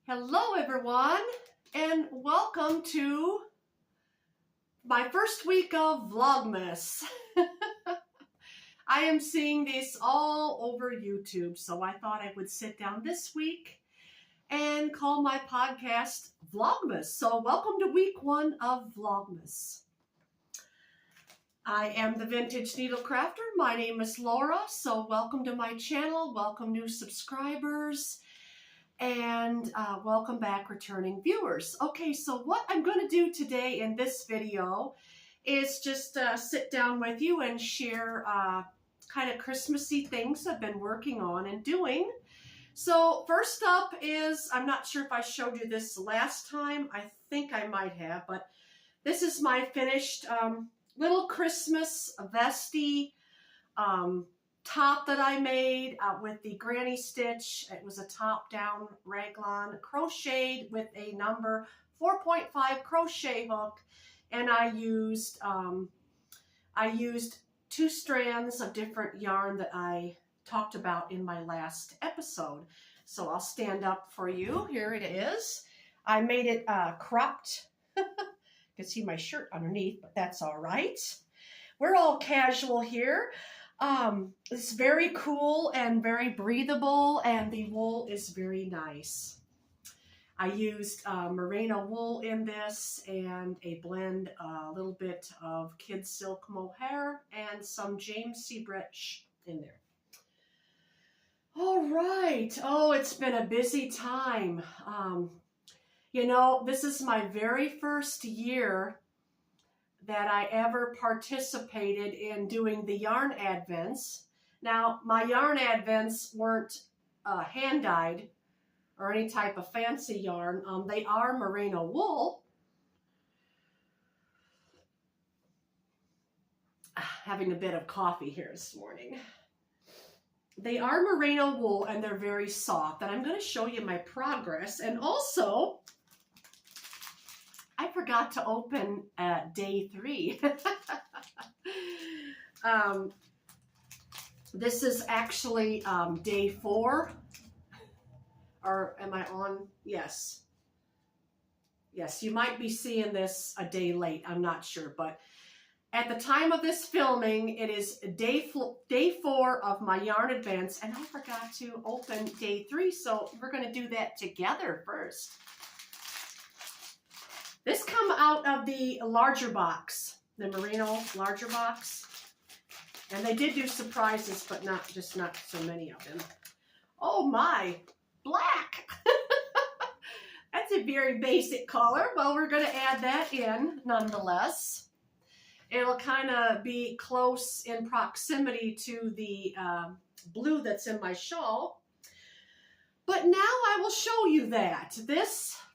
Hello everyone, and welcome to my first week of Vlogmas. I am seeing this all over YouTube, so I thought I would sit down this week and call my podcast Vlogmas. So welcome to week 1 of Vlogmas. I am the Vintage Needle Crafter. My name is Laura, so welcome to my channel, welcome new subscribers, and welcome back returning viewers. Okay, so what I'm going to do today in this video is just sit down with you and share kind of Christmassy things I've been working on and doing. So first up is, I'm not sure if I showed you this last time, I think I might have, but this is my finished little Christmas vesty top that I made with the granny stitch. It was a top-down raglan crocheted with a number 4.5 crochet hook, and I used 2 strands of different yarn that I talked about in my last episode. So I'll stand up for you. Here it is. I made it cropped. You can see my shirt underneath, but that's all right. We're all casual here. It's very cool and very breathable, and the wool is very nice. I used merino wool in this and a blend, a little bit of Kid Silk Mohair and some James C. Brett in there. All right. Oh, it's been a busy time. You know, this is my very first year that I ever participated in doing the yarn advents. Now, my yarn advents weren't hand-dyed or any type of fancy yarn. They are merino wool. Having a bit of coffee here this morning. They are merino wool and they're very soft. And I'm going to show you my progress. And also, I forgot to open day 3. This is actually day 4. Or am I on? Yes. Yes, you might be seeing this a day late. I'm not sure. But at the time of this filming, it is day 4 of my yarn advance. And I forgot to open day 3. So we're going to do that together first. This come out of the larger box, the merino larger box. And they did do surprises, but not so many of them. Oh my, black. That's a very basic color. Well, we're going to add that in nonetheless. It'll kind of be close in proximity to the blue that's in my shawl. But now I will show you that.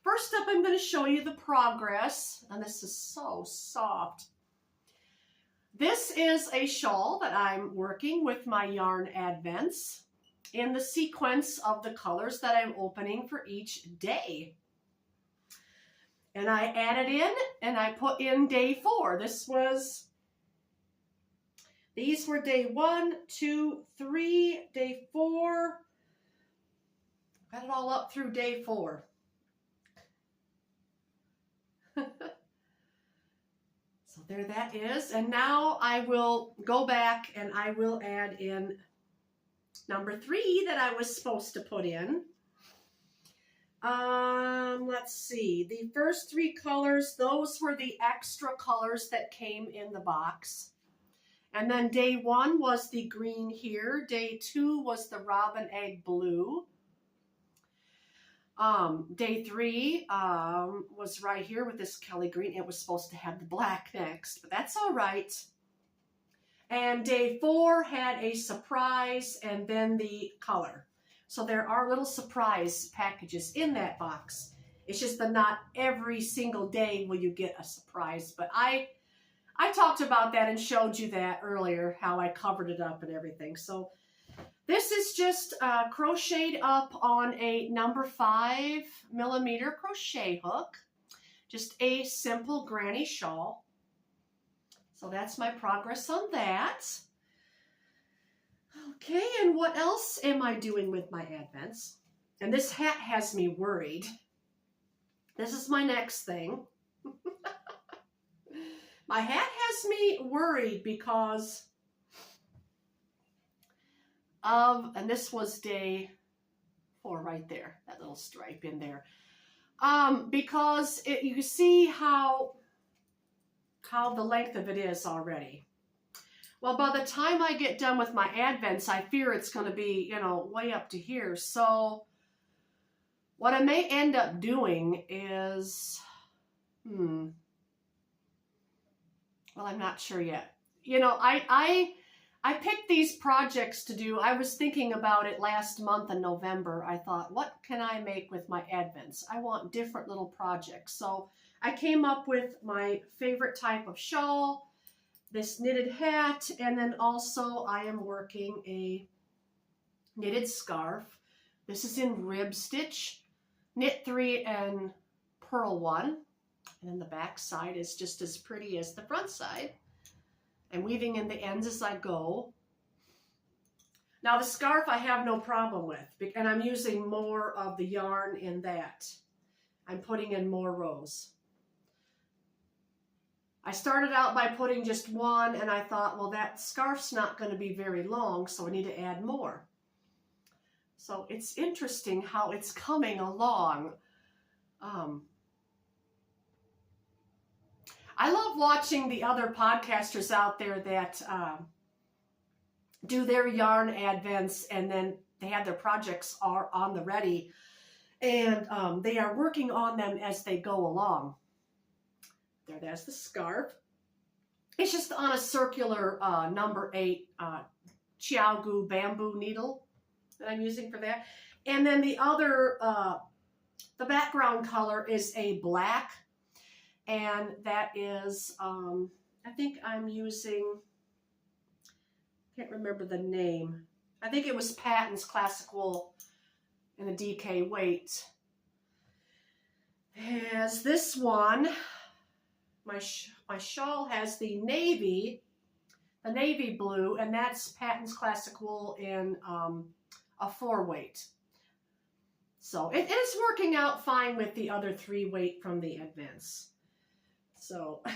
First up, I'm going to show you the progress, and this is so soft. This is a shawl that I'm working with my yarn advents in the sequence of the colors that I'm opening for each day. And I added in, and I put in day 4. These were day 1, 2, 3, day 4. Got it all up through day 4. So there that is. And now I will go back and I will add in number 3 that I was supposed to put in. Let's see. The first 3 colors, those were the extra colors that came in the box. And then day 1 was the green here. Day 2 was the robin egg blue. Day 3 was right here with this Kelly green. It was supposed to have the black next, but that's all right. And day 4 had a surprise and then the color. So there are little surprise packages in that box. It's just that not every single day will you get a surprise. But I talked about that and showed you that earlier, how I covered it up and everything. So this is just crocheted up on a number 5 millimeter crochet hook. Just a simple granny shawl. So that's my progress on that. Okay, and what else am I doing with my advents? And this hat has me worried. This is my next thing. My hat has me worried because of, and this was day 4 right there, that little stripe in there. Because you see how the length of it is already. Well, by the time I get done with my Advents, I fear it's going to be, you know, way up to here. So what I may end up doing is, well, I'm not sure yet. You know, I picked these projects to do. I was thinking about it last month in November. I thought, what can I make with my Advents? I want different little projects. So I came up with my favorite type of shawl, this knitted hat, and then also I am working a knitted scarf. This is in rib stitch, knit 3 and purl 1. And then the back side is just as pretty as the front side. I'm weaving in the ends as I go. Now the scarf I have no problem with, and I'm using more of the yarn in that. I'm putting in more rows. I started out by putting just 1, and I thought, well, that scarf's not going to be very long, so I need to add more. So it's interesting how it's coming along. I love watching the other podcasters out there that do their yarn Advents, and then they have their projects are on the ready, and they are working on them as they go along. There, that's the scarf. It's just on a circular number 8 Chiaogu bamboo needle that I'm using for that. And then the other, the background color is a black, and that is, I think I'm using, can't remember the name. I think it was Patton's Classic Wool in a DK weight. Has this one. My shawl has the navy blue, and that's Patton's Classic Wool in a 4 weight. So it is working out fine with the other 3 weight from the Advents. So I'm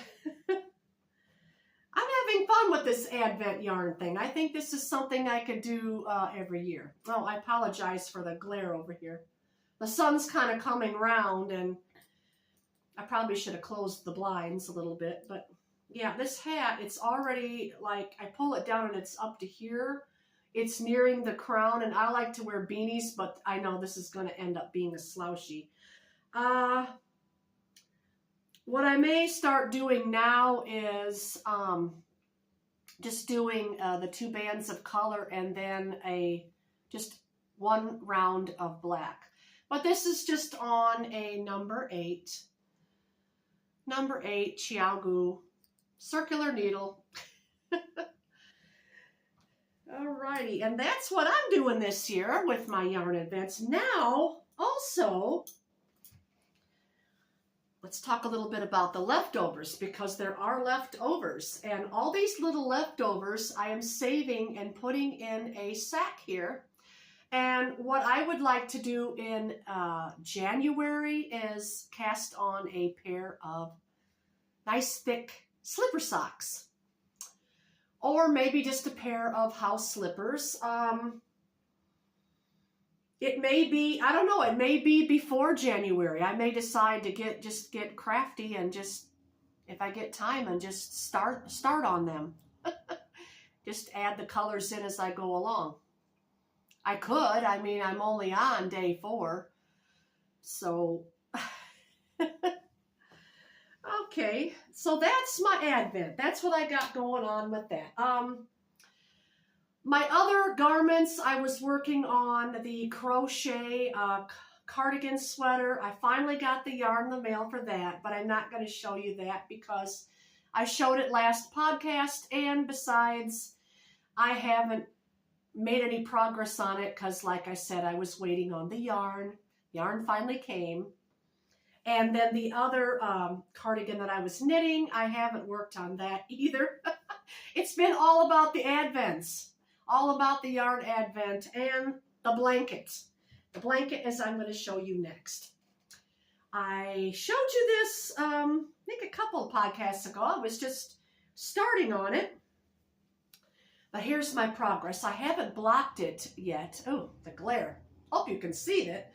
having fun with this Advent yarn thing. I think this is something I could do every year. Oh, I apologize for the glare over here. The sun's kind of coming round, and I probably should have closed the blinds a little bit, but yeah, this hat, it's already like, I pull it down and it's up to here. It's nearing the crown, and I like to wear beanies, but I know this is going to end up being a slouchy. What I may start doing now is just doing the 2 bands of color and then just 1 round of black. But this is just on a number 8 Chiaogu circular needle. Alrighty, and that's what I'm doing this year with my yarn Advents. Now, also, let's talk a little bit about the leftovers, because there are leftovers, and all these little leftovers I am saving and putting in a sack here. And what I would like to do in January is cast on a pair of nice thick slipper socks. Or maybe just a pair of house slippers. It may be, I don't know, it may be before January. I may decide to just get crafty and just, if I get time, and just start on them. Just add the colors in as I go along. I could, I mean, I'm only on day 4. So, okay, so that's my Advent. That's what I got going on with that. My other garments, I was working on the crochet cardigan sweater. I finally got the yarn in the mail for that, but I'm not going to show you that because I showed it last podcast, and besides, I haven't made any progress on it because, like I said, I was waiting on the yarn. Yarn finally came. And then the other cardigan that I was knitting, I haven't worked on that either. It's been all about the Advents, all about the yarn Advent and the blankets. The blanket, as I'm going to show you next. I showed you this, I think a couple of podcasts ago. I was just starting on it. But here's my progress. I haven't blocked it yet. Oh, the glare. Hope you can see it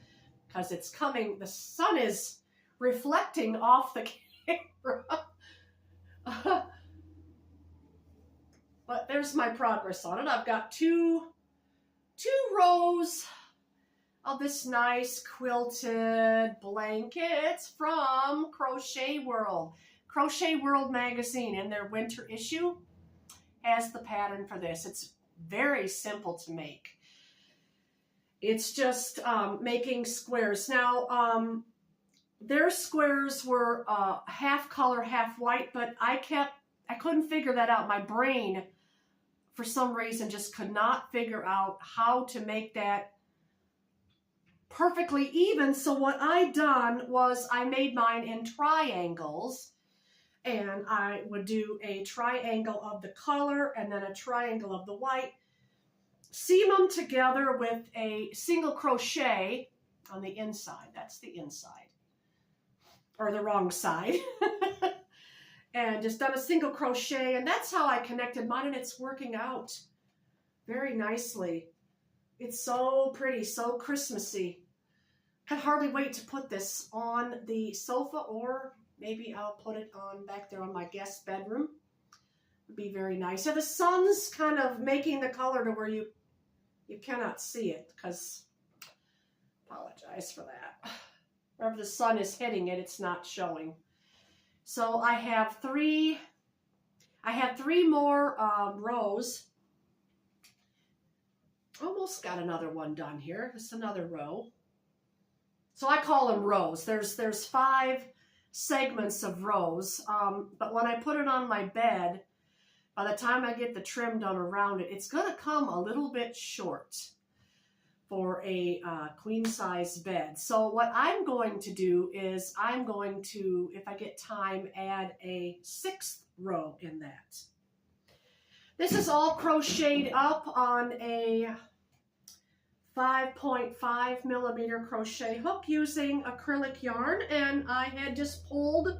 because it's coming. The sun is reflecting off the camera. But there's my progress on it. I've got two rows of this nice quilted blankets from Crochet World. Crochet World magazine in their winter issue has the pattern for this. It's very simple to make. It's just making squares. Now, their squares were half color, half white, but I couldn't figure that out. My brain, for some reason, just could not figure out how to make that perfectly even. So what I done was I made mine in triangles, and I would do a triangle of the color and then a triangle of the white, seam them together with a single crochet on the inside. That's the inside, or the wrong side. And just done a single crochet, and that's how I connected mine, and it's working out very nicely. It's so pretty, so Christmassy. I can hardly wait to put this on the sofa, or maybe I'll put it on back there on my guest bedroom. Would be very nice. So the sun's kind of making the color to where you cannot see it, because, apologize for that. Wherever the sun is hitting it, it's not showing. So I have three more rows. Almost got another one done here. Just another row. So I call them rows. There's 5 segments of rows. But when I put it on my bed, by the time I get the trim done around it, it's going to come a little bit short for a queen size bed. So what I'm going to do is I'm going to, if I get time, add a 6th row in that. This is all crocheted up on a 5.5 millimeter crochet hook using acrylic yarn, and I had just pulled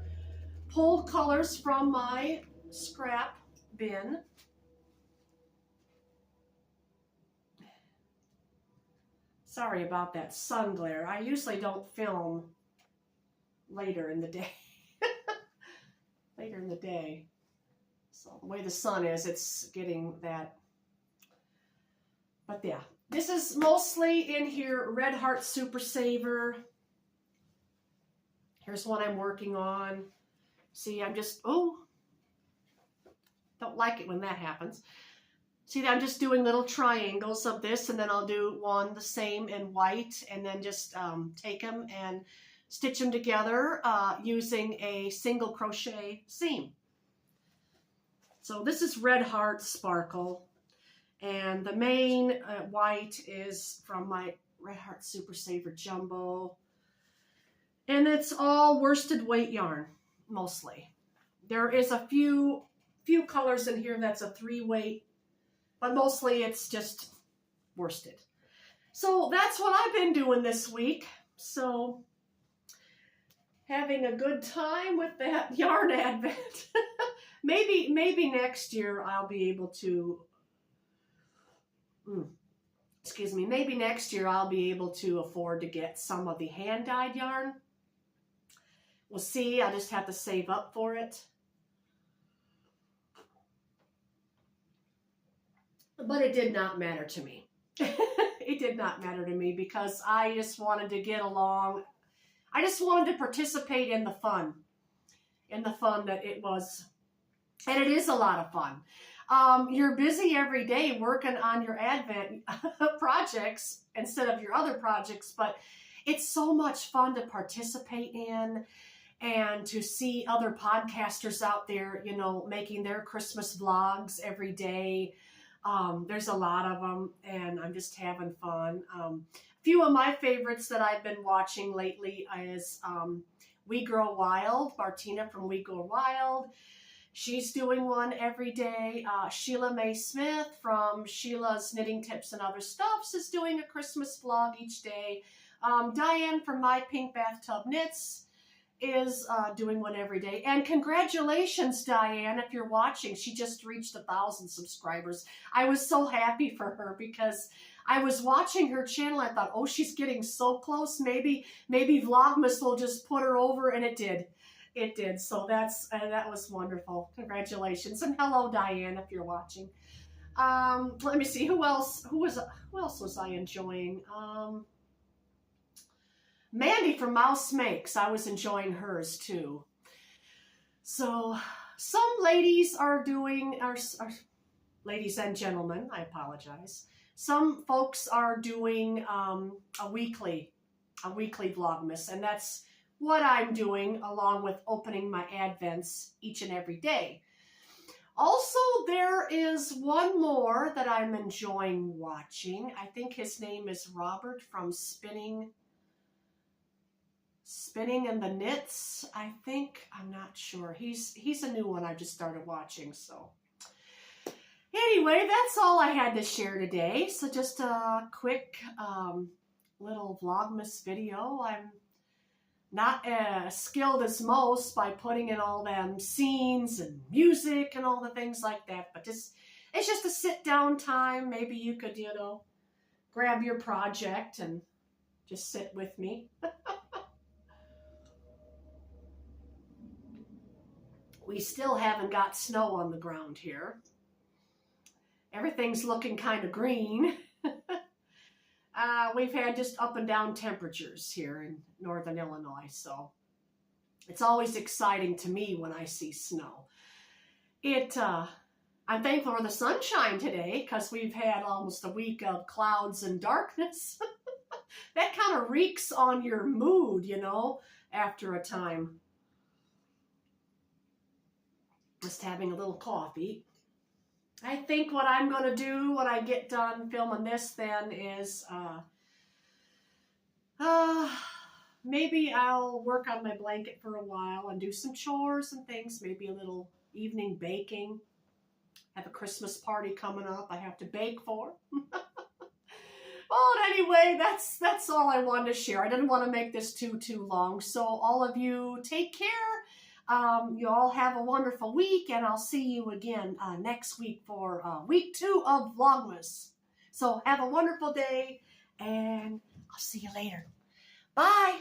colors from my scrap bin. Sorry about that sun glare. I usually don't film later in the day. Later in the day. So the way the sun is, it's getting that. But yeah, this is mostly in here, Red Heart Super Saver. Here's one I'm working on. See, I'm just, oh, don't like it when that happens. See, I'm just doing little triangles of this, and then I'll do one the same in white, and then just take them and stitch them together using a single crochet seam. So this is Red Heart Sparkle, and the main white is from my Red Heart Super Saver Jumbo, and it's all worsted weight yarn, mostly. There is a few colors in here that's a 3-weight, but mostly it's just worsted. So that's what I've been doing this week. So having a good time with that yarn advent. maybe next year I'll be able to, excuse me, maybe next year I'll be able to afford to get some of the hand-dyed yarn. We'll see. I just have to save up for it. But it did not matter to me. It did not matter to me because I just wanted to get along. I just wanted to participate in the fun that it was. And it is a lot of fun. You're busy every day working on your Advent projects instead of your other projects, but it's so much fun to participate in and to see other podcasters out there, you know, making their Christmas vlogs every day. There's a lot of them, and I'm just having fun. A few of my favorites that I've been watching lately is We Grow Wild, Martina from We Grow Wild, She's doing one every day. Sheila Mae Smith from Sheila's Knitting Tips and Other Stuffs is doing a Christmas vlog each day. Diane from My Pink Bathtub Knits is doing one every day. And congratulations, Diane, if you're watching. She just reached 1,000 subscribers. I was so happy for her because I was watching her channel. I thought, oh, she's getting so close. Maybe Vlogmas will just put her over, and it did. It did. So that was wonderful. Congratulations. And hello, Diane, if you're watching. Let me see. Who else was I enjoying? Mandy from Mouse Makes. I was enjoying hers too. So some ladies are doing, ladies and gentlemen, I apologize. Some folks are doing a weekly Vlogmas, and that's what I'm doing, along with opening my Advents each and every day. Also, there is one more that I'm enjoying watching. I think his name is Robert from Spinning and the Knits, I think. I'm not sure. He's a new one I just started watching, so. Anyway, that's all I had to share today. So just a quick little Vlogmas video. I'm not as skilled as most by putting in all them scenes and music and all the things like that, but it's just a sit down time. Maybe you could, you know, grab your project and just sit with me. We still haven't got snow on the ground here. Everything's looking kind of green. We've had just up and down temperatures here in northern Illinois, so it's always exciting to me when I see snow. I'm thankful for the sunshine today because we've had almost a week of clouds and darkness. That kind of reeks on your mood, you know, after a time. Just having a little coffee. I think what I'm going to do when I get done filming this then is maybe I'll work on my blanket for a while and do some chores and things, maybe a little evening baking. Have a Christmas party coming up I have to bake for. Well, anyway, that's all I wanted to share. I didn't want to make this too long. So all of you take care. You all have a wonderful week, and I'll see you again next week for week 2 of Vlogmas. So have a wonderful day, and I'll see you later. Bye.